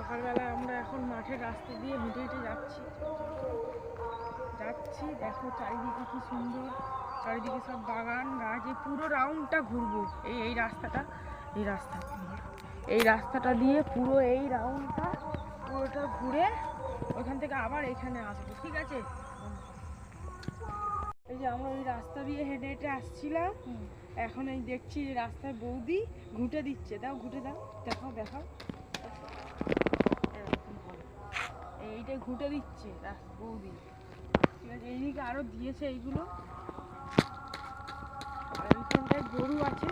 সকালবেলা আমরা এখন মাঠের রাস্তা দিয়ে হেঁটে হেঁটে যাচ্ছি। দেখো চারিদিকে কি সুন্দর, চারিদিকে সব বাগান গাছ। এই পুরো রাউন্ডটা ঘুরবো, এই রাস্তাটা দিয়ে পুরো এই রাউন্ডটা পুরোটা ঘুরে ওখান থেকে আবার এখানে আসবো, ঠিক আছে? এই যে আমরা ওই রাস্তা দিয়ে হেঁটে হেঁটে আসছিলাম, এখন এই দেখছি রাস্তায় বৌদি ঘুঁটে দিচ্ছে। দাও ঘুঁটে দাও, দেখাও। এইটা ঘুঁটে দিচ্ছে বৌদি, ঠিক আছে? এইদিকে আরো দিয়েছে এইগুলো। আর এইখানটায় গরু আছে।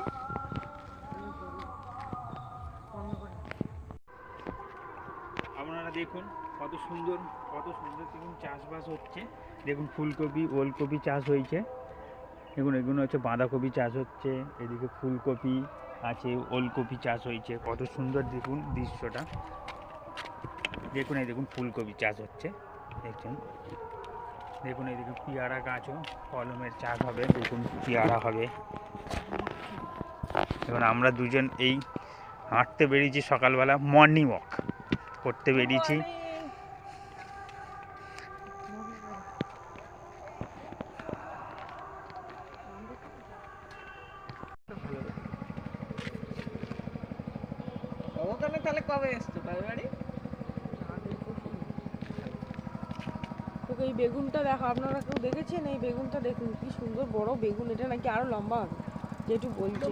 আপনারা দেখুন কত সুন্দর দেখুন চাষবাস হচ্ছে। দেখুন ফুলকপি ওলকপি চাষ হয়েছে। দেখুন এগুলো হচ্ছে বাঁধাকপি চাষ হচ্ছে, এদিকে ফুলকপি আছে, ওলকপি চাষ হয়েছে। কত সুন্দর দেখুন দৃশ্যটা। দেখুন এই দেখুন ফুলকপি চাষ হচ্ছে, দেখছেন? দেখুন এইদিকে পেয়ারা গাছও কলমের চাষ হবে। দেখুন পেয়ারা হবে। দেখুন আমরা দুজন এই হাঁটতে বেরিয়েছি সকালবেলা, মর্নিং ওয়াক করতে বেরিয়েছি। তাহলে কবে এসছো বাড়ি? তোকে এই বেগুনটা দেখো, আপনারা কেউ দেখেছেন? এই বেগুনটা দেখুন কি সুন্দর বড় বেগুন। এটা নাকি আরো লম্বা হবে, যেটু বলছি।